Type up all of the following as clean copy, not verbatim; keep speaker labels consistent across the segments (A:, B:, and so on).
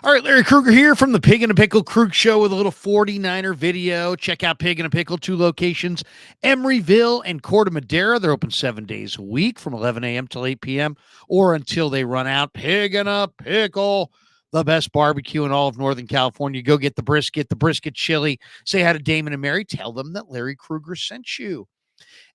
A: All right, Larry Krueger here from the Pig and a Pickle Krug Show with a little 49er video. Check out Pig and a Pickle, 2 locations, Emeryville and Corte Madera. They're open 7 days a week from 11 a.m. till 8 p.m. or until they run out. Pig and a Pickle, the best barbecue in all of Northern California. Go get the brisket chili. Say hi to Damon and Mary. Tell them that Larry Krueger sent you.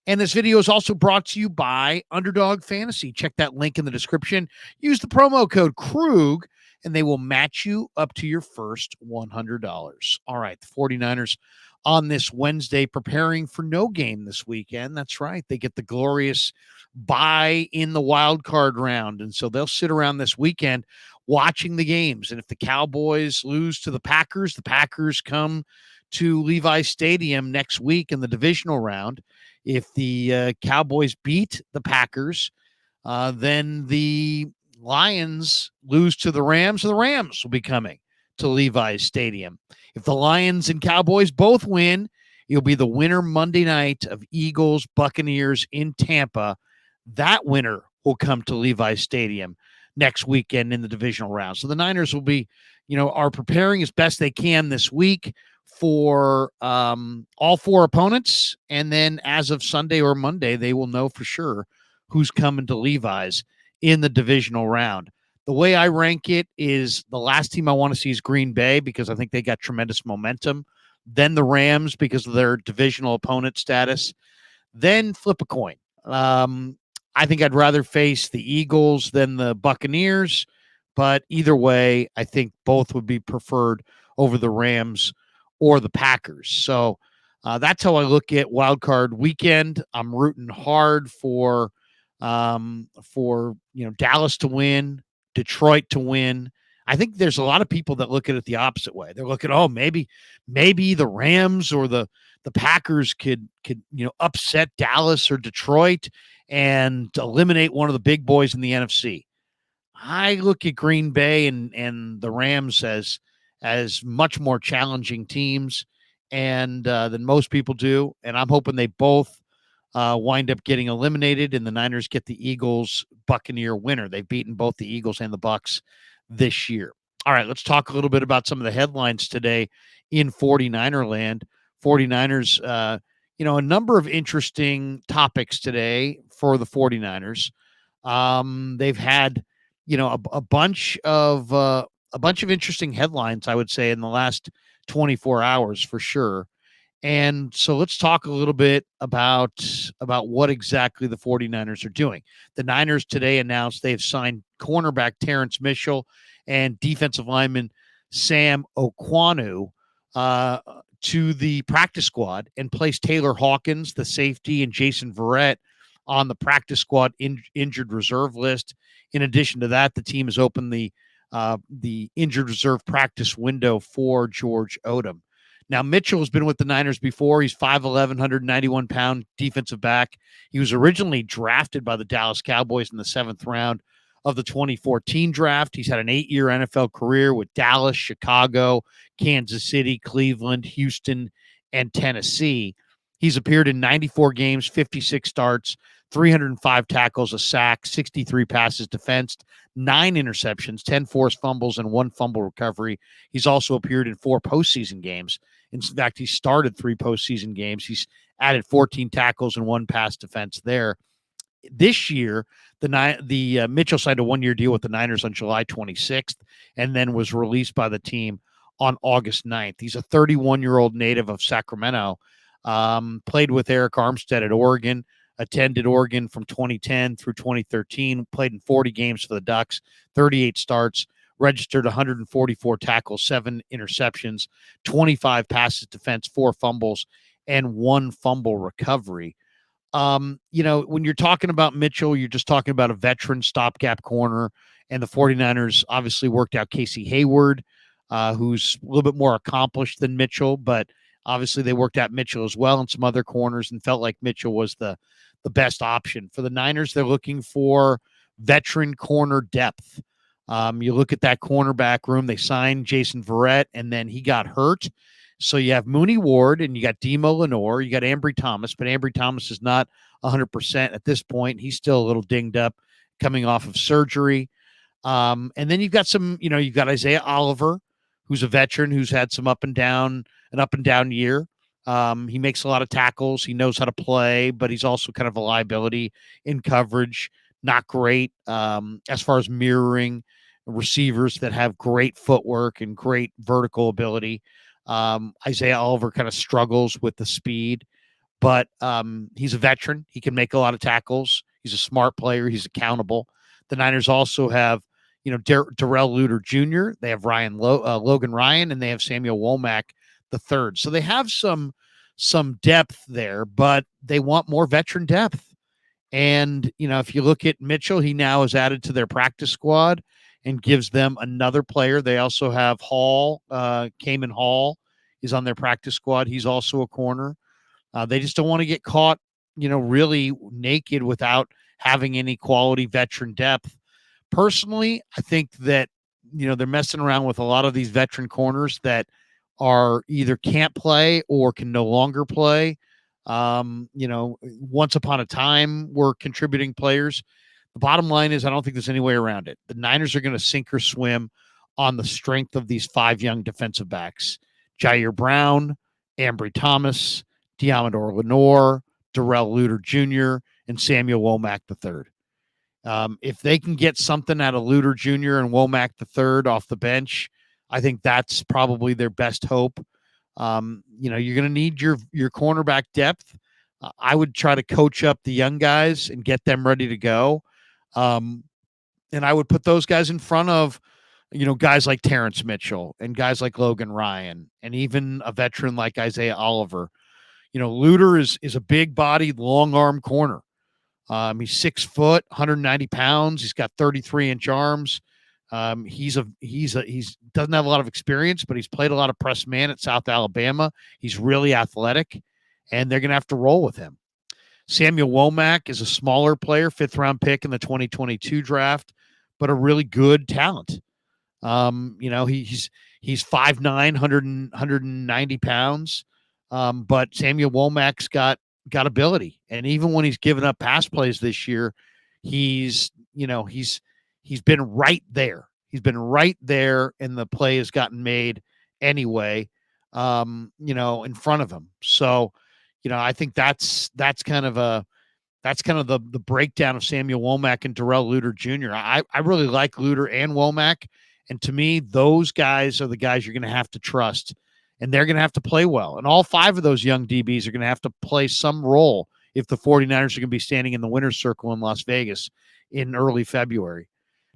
A: And this video is also brought to you by Underdog Fantasy. Check that link in the description. Use the promo code Krug, and they will match you up to your first $100. All right, the 49ers on this Wednesday preparing for no game this weekend. That's right. They get the glorious bye in the wild card round. And so they'll sit around this weekend watching the games. And if the Cowboys lose to the Packers come to Levi's Stadium next week in the divisional round. If the Cowboys beat the Packers, then the Lions lose to the Rams, and the Rams will be coming to Levi's Stadium. If the Lions and Cowboys both win, it'll be the winner Monday night of Eagles Buccaneers in Tampa. That winner will come to Levi's Stadium next weekend in the divisional round. So the Niners will be, are preparing as best they can this week for all 4 opponents. And then as of Sunday or Monday, they will know for sure who's coming to Levi's in the divisional round. The way I rank it is the last team I want to see is Green Bay because I think they got tremendous momentum. Then the Rams because of their divisional opponent status. Then flip a coin. I think I'd rather face the Eagles than the Buccaneers. But either way, I think both would be preferred over the Rams or the Packers. So that's how I look at wild card weekend. I'm rooting hard for Dallas to win, Detroit to win. I think there's a lot of people that look at it the opposite way. They're looking, maybe the Rams or the Packers could upset Dallas or Detroit and eliminate one of the big boys in the NFC. I look at Green Bay and the Rams as much more challenging teams and than most people do. And I'm hoping they both wind up getting eliminated and the Niners get the Eagles Buccaneer winner. They've beaten both the Eagles and the Bucs this year. All right, let's talk a little bit about some of the headlines today in 49er land. 49ers, a number of interesting topics today for the 49ers. They've had, a bunch of interesting headlines, I would say, in the last 24 hours for sure. And so let's talk a little bit about what exactly the 49ers are doing. The Niners today announced they've signed cornerback Terrence Mitchell and defensive lineman Sam Okuayinonu to the practice squad and placed Taylor Hawkins, the safety, and Jason Verrett on the practice squad injured reserve list. In addition to that, the team has opened the injured reserve practice window for George Odom. Now, Mitchell has been with the Niners before. He's 5'11", 191-pound defensive back. He was originally drafted by the Dallas Cowboys in the 7th round of the 2014 draft. He's had an 8-year NFL career with Dallas, Chicago, Kansas City, Cleveland, Houston, and Tennessee. He's appeared in 94 games, 56 starts, 305 tackles, a sack, 63 passes defensed, 9 interceptions, 10 forced fumbles, and 1 fumble recovery. He's also appeared in 4 postseason games. In fact, he started 3 postseason games. He's added 14 tackles and 1 pass defense there. This year, the Mitchell signed a 1-year deal with the Niners on July 26th and then was released by the team on August 9th. He's a 31-year-old native of Sacramento, played with Eric Armstead at Oregon, attended Oregon from 2010 through 2013, played in 40 games for the Ducks, 38 starts, registered 144 tackles, 7 interceptions, 25 passes defense, 4 fumbles, and 1 fumble recovery. When you're talking about Mitchell, you're just talking about a veteran stopgap corner, and the 49ers obviously worked out Casey Hayward, who's a little bit more accomplished than Mitchell, but obviously they worked out Mitchell as well and some other corners and felt like Mitchell was the best option. For the Niners, they're looking for veteran corner depth. You look at that cornerback room, they signed Jason Verrett, and then he got hurt. So you have Mooney Ward, and you got Demo Lenore, you got Ambry Thomas, but Ambry Thomas is not 100% at this point. He's still a little dinged up coming off of surgery. And then you've got you've got Isaiah Oliver, who's a veteran who's had some an up and down year. He makes a lot of tackles. He knows how to play, but he's also kind of a liability in coverage. Not great as far as mirroring receivers that have great footwork and great vertical ability. Isaiah Oliver kind of struggles with the speed, but he's a veteran. He can make a lot of tackles. He's a smart player. He's accountable. The Niners also have, Darrell Luter Jr. They have Logan Ryan, and they have Samuel Womack the third. So they have some depth there, but they want more veteran depth. And if you look at Mitchell, he now is added to their practice squad and gives them another player. They also have Hall, Kaman Hall, is on their practice squad. He's also a corner. They just don't want to get caught, really naked without having any quality veteran depth. Personally, I think that, they're messing around with a lot of these veteran corners that are either can't play or can no longer play. Once upon a time were contributing players. The bottom line is I don't think there's any way around it. The Niners are going to sink or swim on the strength of these 5 young defensive backs: Jair Brown, Ambry Thomas, Diamador Lenore, Darrell Luter Jr., and Samuel Womack III. If they can get something out of Luter Jr. and Womack III off the bench, I think that's probably their best hope. You're going to need your cornerback depth. I would try to coach up the young guys and get them ready to go. And I would put those guys in front of, guys like Terrence Mitchell and guys like Logan Ryan and even a veteran like Isaiah Oliver. Luter is a big-bodied, long-arm corner. He's 6 foot, 190 pounds. He's got 33-inch arms. He's doesn't have a lot of experience, but he's played a lot of press man at South Alabama. He's really athletic, and they're going to have to roll with him. Samuel Womack is a smaller player, 5th-round pick in the 2022 draft, but a really good talent. He's 5'9", 190 pounds. But Samuel Womack's got ability. And even when he's given up pass plays this year, he's been right there. He's been right there, and the play has gotten made anyway, in front of him. So, I think that's kind of the breakdown of Samuel Womack and Darrell Luter Jr. I really like Luter and Womack. And to me, those guys are the guys you're going to have to trust, and they're going to have to play well. And all 5 of those young DBs are going to have to play some role if the 49ers are going to be standing in the winner's circle in Las Vegas in early February.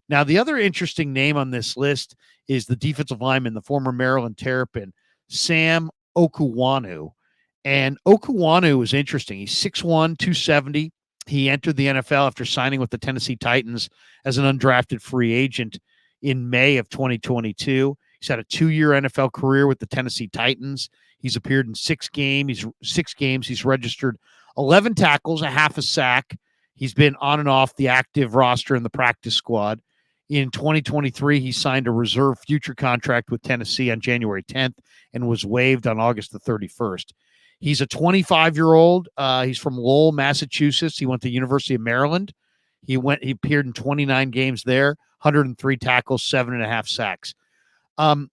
A: Now, the other interesting name on this list is the defensive lineman, the former Maryland Terrapin, Sam Okuayinonu. And Okuayinonu is interesting. He's 6'1", 270. He entered the NFL after signing with the Tennessee Titans as an undrafted free agent in May of 2022. He's had a 2-year NFL career with the Tennessee Titans. He's appeared in 6 games. He's registered 11 tackles, a half a sack. He's been on and off the active roster in the practice squad. In 2023, he signed a reserve future contract with Tennessee on January 10th and was waived on August the 31st. He's a 25-year-old. He's from Lowell, Massachusetts. He went to the University of Maryland. He appeared in 29 games there, 103 tackles, 7.5 sacks.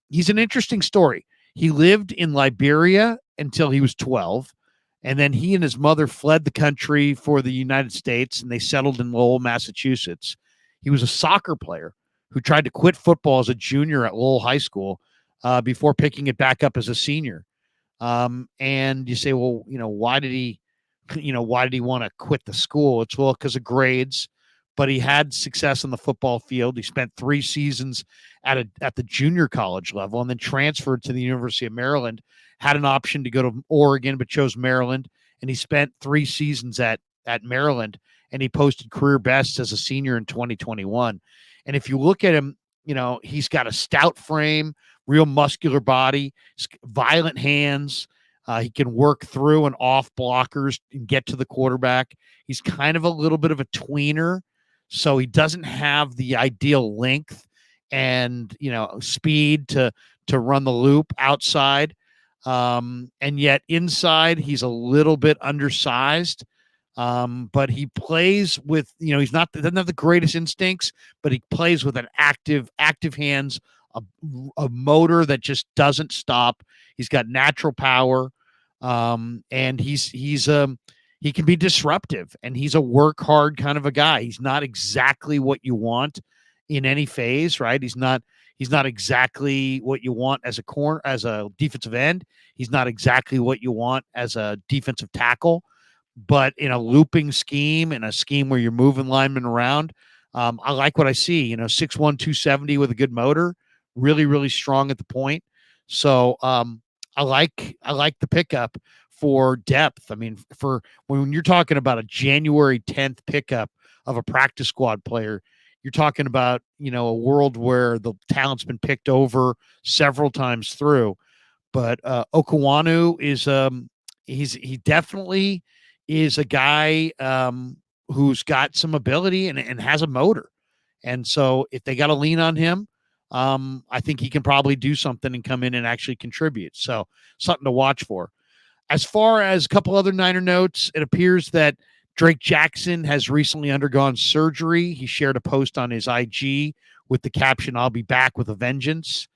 A: He's an interesting story. He lived in Liberia until he was 12, and then he and his mother fled the country for the United States, and they settled in Lowell, Massachusetts. He was a soccer player who tried to quit football as a junior at Lowell High School before picking it back up as a senior. And you say, well, why did he want to quit the school? It's because of grades. But he had success on the football field. He spent 3 seasons at the junior college level and then transferred to the University of Maryland, had an option to go to Oregon, but chose Maryland. And he spent 3 seasons at Maryland, and he posted career bests as a senior in 2021. And if you look at him, he's got a stout frame, real muscular body, violent hands. He can work through and off blockers and get to the quarterback. He's kind of a little bit of a tweener. So he doesn't have the ideal length and, speed to run the loop outside. And yet inside, he's a little bit undersized. But he plays with, he's not doesn't have the greatest instincts, but he plays with an active hands, a, a motor that just doesn't stop. He's got natural power, and he can be disruptive, and he's a work hard kind of a guy. He's not exactly what you want in any phase, right? He's not exactly what you want as a defensive end. He's not exactly what you want as a defensive tackle, but in a looping scheme, in a scheme where you're moving linemen around, I like what I see. 6'1", 270 with a good motor, really, really strong at the point. So I like the pickup for depth. I mean, for when you're talking about a January 10th pickup of a practice squad player, you're talking about, a world where the talent's been picked over several times through. But Okuayinonu he definitely is a guy who's got some ability and has a motor. And so if they got to lean on him, I think he can probably do something and come in and actually contribute. So something to watch for. As far as a couple other Niner notes, it appears that Drake Jackson has recently undergone surgery. He shared a post on his IG with the caption, "I'll be back with a vengeance."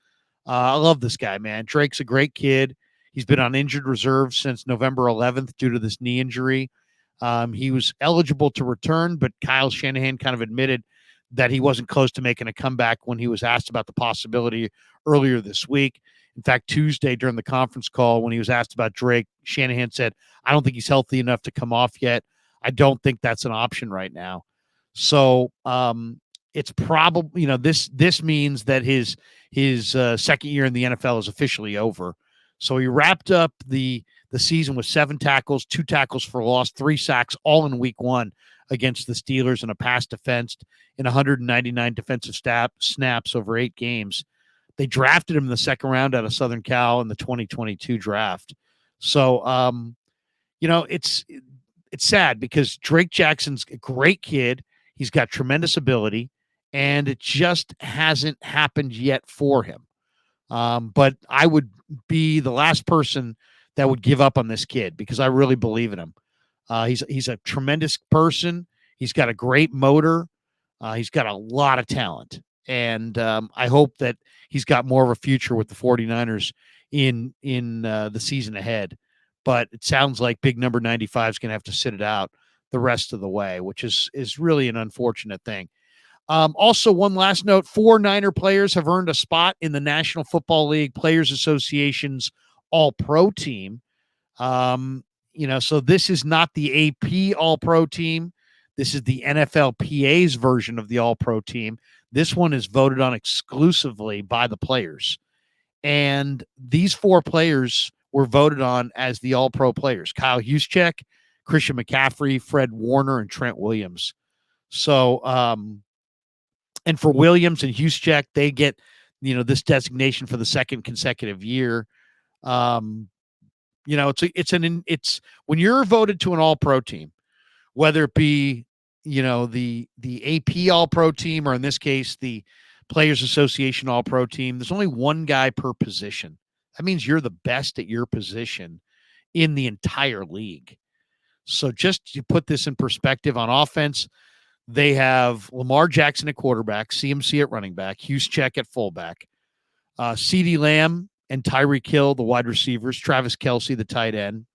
A: I love this guy, man. Drake's a great kid. He's been on injured reserve since November 11th due to this knee injury. He was eligible to return, but Kyle Shanahan kind of admitted that he wasn't close to making a comeback when he was asked about the possibility earlier this week. In fact, Tuesday during the conference call, when he was asked about Drake, Shanahan said, "I don't think he's healthy enough to come off yet. I don't think that's an option right now." So it's probably, this means that his second year in the NFL is officially over. So he wrapped up the season with 7 tackles, 2 tackles for loss, 3 sacks, all in week 1 against the Steelers, and a pass defense in 199 defensive snaps over 8 games. They drafted him in the second round out of Southern Cal in the 2022 draft. So, it's sad because Drake Jackson's a great kid. He's got tremendous ability, and it just hasn't happened yet for him. But I would be the last person that would give up on this kid because I really believe in him. He's a tremendous person. He's got a great motor. He's got a lot of talent. And I hope that he's got more of a future with the 49ers in the season ahead. But it sounds like big number 95 is going to have to sit it out the rest of the way, which is really an unfortunate thing. Also, one last note, 4 Niner players have earned a spot in the National Football League Players Association's All-Pro team. So this is not the AP All-Pro team. This is the NFLPA's version of the All-Pro team. This one is voted on exclusively by the players. And these 4 players were voted on as the All-Pro players: Kyle Juszczyk, Christian McCaffrey, Fred Warner, and Trent Williams. So, and for Williams and Juszczyk, they get, this designation for the second consecutive year. It's when you're voted to an All-Pro team, whether it be, the AP All-Pro team, or in this case, the Players Association All-Pro team, there's only one guy per position. That means you're the best at your position in the entire league. So just to put this in perspective, on offense, they have Lamar Jackson at quarterback, CMC at running back, Juszczyk at fullback, CeeDee Lamb and Tyreek Hill, the wide receivers, Travis Kelce, the tight end,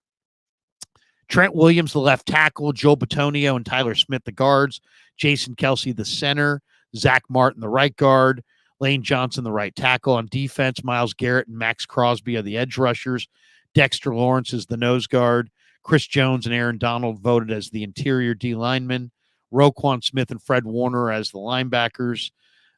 A: Trent Williams, the left tackle, Joe Bitonio and Tyler Smith, the guards, Jason Kelce, the center, Zach Martin, the right guard, Lane Johnson, the right tackle. On defense, Myles Garrett and Max Crosby are the edge rushers. Dexter Lawrence is the nose guard. Chris Jones and Aaron Donald voted as the interior D linemen. Roquan Smith and Fred Warner as the linebackers.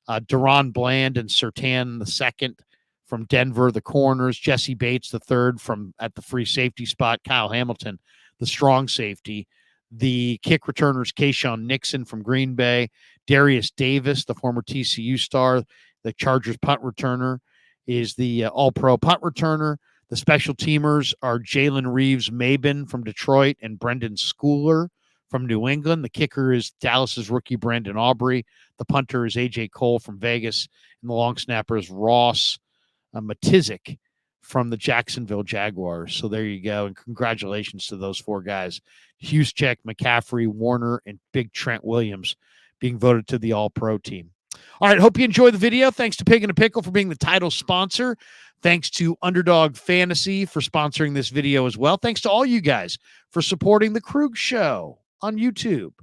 A: Deron Bland and Surtain the second from Denver, the corners. Jesse Bates the third from at the free safety spot. Kyle Hamilton, the strong safety. The kick returners, Kayshawn Nixon from Green Bay. Darius Davis, the former TCU star, the Chargers punt returner, is the all-pro punt returner. The special teamers are Jalen Reeves-Maben from Detroit and Brendan Schooler from New England. The kicker is Dallas's rookie Brandon Aubrey. The punter is A.J. Cole from Vegas. And the long snapper is Ross Matizik from the Jacksonville Jaguars. So there you go. And congratulations to those 4 guys: Juszczyk, McCaffrey, Warner, and Big Trent Williams being voted to the All-Pro team. All right, hope you enjoyed the video. Thanks to Pig and a Pickle for being the title sponsor. Thanks to Underdog Fantasy for sponsoring this video as well. Thanks to all you guys for supporting The Krug Show on YouTube.